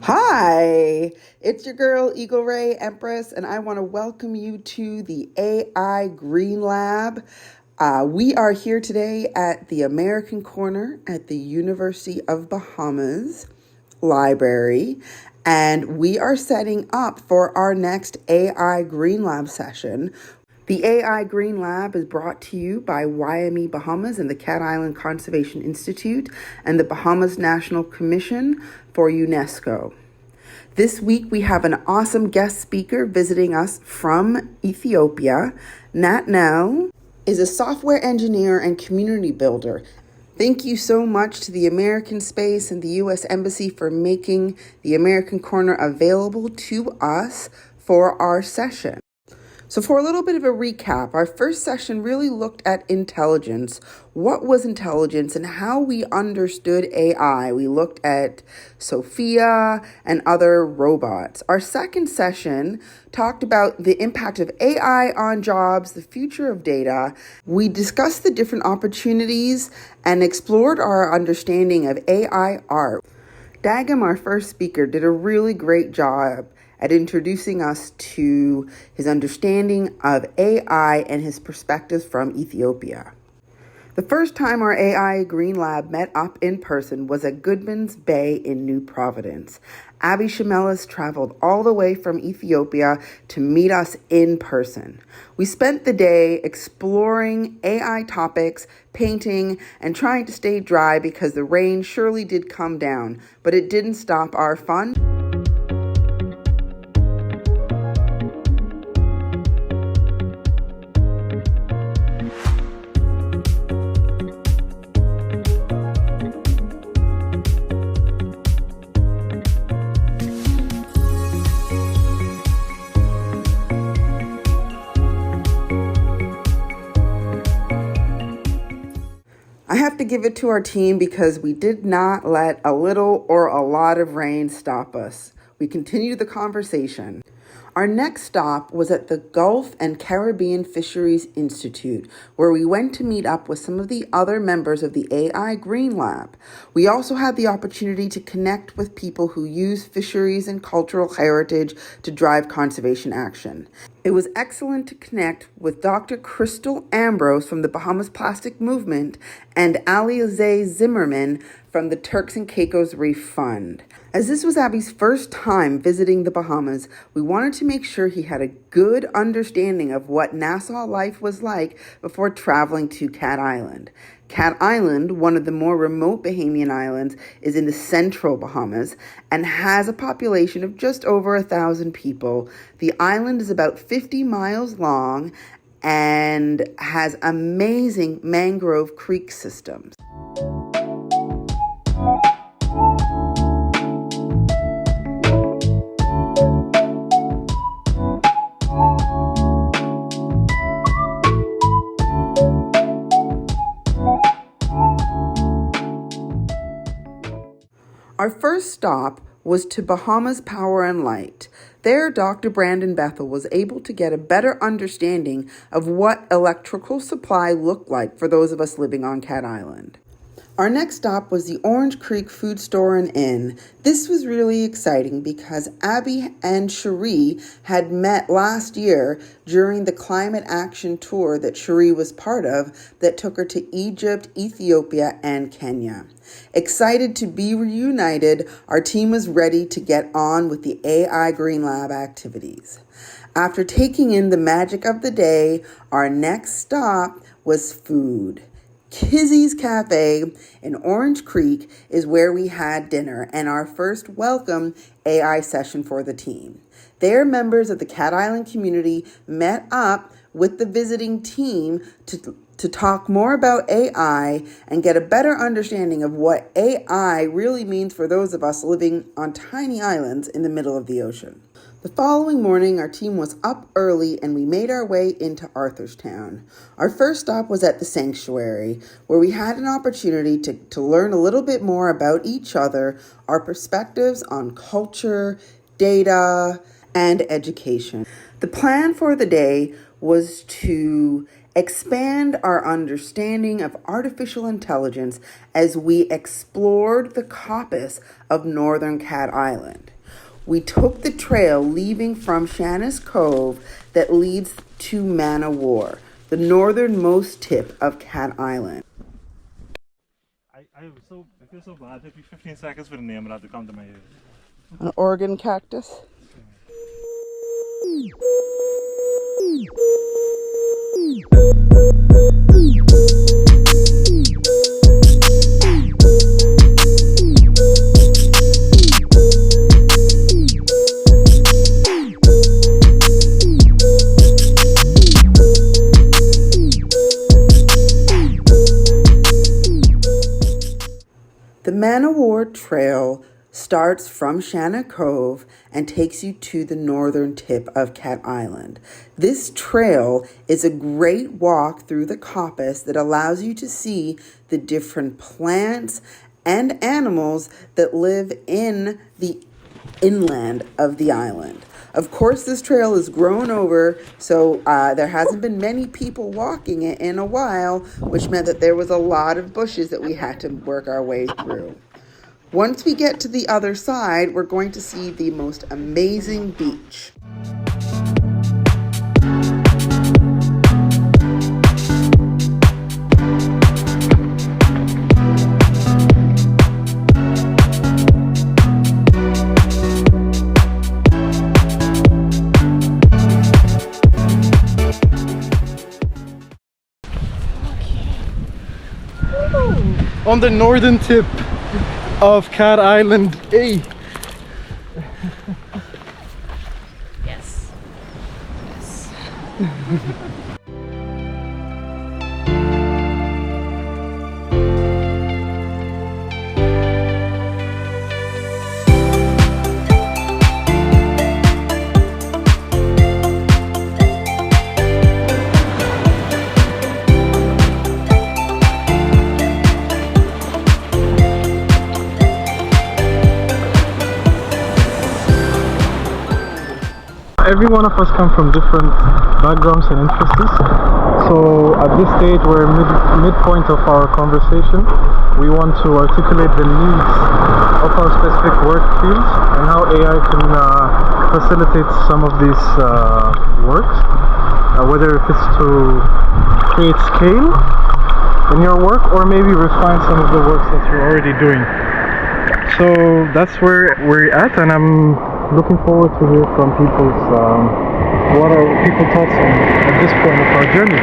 Hi, it's your girl Eagle Ray Empress, and I want to welcome you to the AI Green Lab. We are here today at the American Corner at the University of Bahamas Library, and we are setting up for our next AI Green Lab session. The AI Green Lab is brought to you by YME Bahamas and the Cat Island Conservation Institute and the Bahamas National Commission for UNESCO. This week we have an awesome guest speaker visiting us from Ethiopia. Nat Nell is a software engineer and community builder. Thank you so much to the American Space and the U.S. Embassy for making the American Corner available to us for our session. So for a little bit of a recap, our first session really looked at intelligence. What was intelligence and how we understood AI? We looked at Sophia and other robots. Our second session talked about the impact of AI on jobs, the future of data. We discussed the different opportunities and explored our understanding of AI art. Dagam, our first speaker, did a really great job at introducing us to his understanding of AI and his perspectives from Ethiopia. The first time our AI Green Lab met up in person was at Goodman's Bay in New Providence. Abby Shamelis traveled all the way from Ethiopia to meet us in person. We spent the day exploring AI topics, painting, and trying to stay dry because the rain surely did come down, but it didn't stop our fun. I have to give it to our team because we did not let a little or a lot of rain stop us. We continued the conversation. Our next stop was at the Gulf and Caribbean Fisheries Institute, where we went to meet up with some of the other members of the AI Green Lab. We also had the opportunity to connect with people who use fisheries and cultural heritage to drive conservation action. It was excellent to connect with Dr. Crystal Ambrose from the Bahamas Plastic Movement and Alize Zimmerman from the Turks and Caicos Reef Fund. As this was Abby's first time visiting the Bahamas, we wanted to make sure he had a good understanding of what Nassau life was like before traveling to Cat Island. Cat Island, one of the more remote Bahamian islands, is in the central Bahamas and has a population of just over 1,000 people. The island is about 50 miles long and has amazing mangrove creek systems. Our first stop was to Bahamas Power and Light. There, Dr. Brandon Bethel was able to get a better understanding of what electrical supply looked like for those of us living on Cat Island. Our next stop was the Orange Creek Food Store and Inn. This was really exciting because Abby and Cherie had met last year during the climate action tour that Cherie was part of that took her to Egypt, Ethiopia, and Kenya. Excited to be reunited, our team was ready to get on with the AI Green Lab activities. After taking in the magic of the day, our next stop was food. Kizzy's Cafe in Orange Creek is where we had dinner and our first welcome AI session for the team. There, members of the Cat Island community met up with the visiting team to talk more about AI and get a better understanding of what AI really means for those of us living on tiny islands in the middle of the ocean. The following morning, our team was up early and we made our way into Arthurstown. Our first stop was at the sanctuary, where we had an opportunity to learn a little bit more about each other, our perspectives on culture, data, and education. The plan for the day was to expand our understanding of artificial intelligence as we explored the coppice of Northern Cat Island. We took the trail leaving from Shanna's Cove that leads to Manowar, the northernmost tip of Cat Island. I feel so bad. It took me 15 seconds for the name of that to come to my ears. An Oregon cactus. The Manowar Trail starts from Shanna Cove and takes you to the northern tip of Cat Island. This trail is a great walk through the coppice that allows you to see the different plants and animals that live in the inland of the island. Of course, this trail is grown over, so there hasn't been many people walking it in a while, which meant that there was a lot of bushes that we had to work our way through. Once we get to the other side, we're going to see the most amazing beach. On the northern tip of Cat Island. Hey. Yes. Yes. Every one of us come from different backgrounds and interests. So at this stage, we're midpoint of our conversation. We want to articulate the needs of our specific work fields and how AI can facilitate some of these works, whether if it's to create scale in your work or maybe refine some of the works that you're already doing. So that's where we're at, and I'm looking forward to hear from people's what are people's thoughts on at this point of our journey.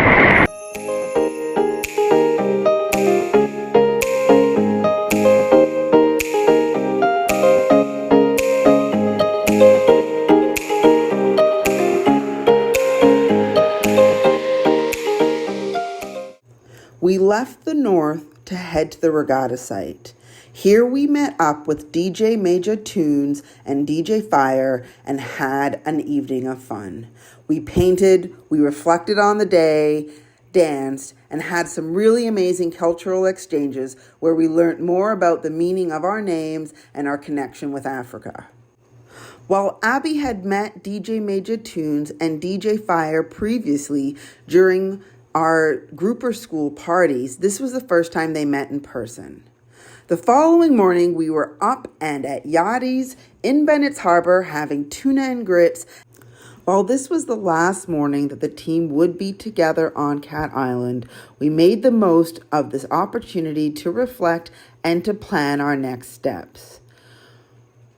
We left the north to head to the regatta site. Here we met up with DJ Major Tunes and DJ Fire and had an evening of fun. We painted, we reflected on the day, danced, and had some really amazing cultural exchanges where we learned more about the meaning of our names and our connection with Africa. While Abby had met DJ Major Tunes and DJ Fire previously during our grouper school parties, this was the first time they met in person. The following morning, we were up and at Yachty's in Bennett's Harbor having tuna and grits. While this was the last morning that the team would be together on Cat Island, we made the most of this opportunity to reflect and to plan our next steps.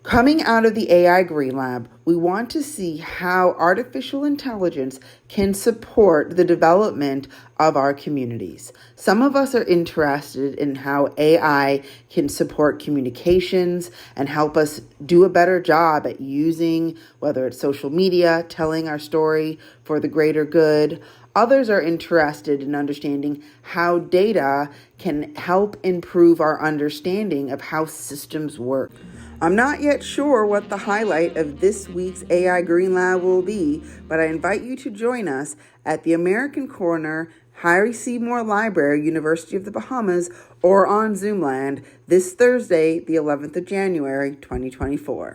Coming out of the AI Green Lab, we want to see how artificial intelligence can support the development of our communities. Some of us are interested in how AI can support communications and help us do a better job at using, whether it's social media, telling our story for the greater good. Others are interested in understanding how data can help improve our understanding of how systems work. I'm not yet sure what the highlight of this week's AI Green Lab will be, but I invite you to join us at the American Corner, Harry Seymour Library, University of the Bahamas, or on Zoomland this Thursday, the 11th of January, 2024.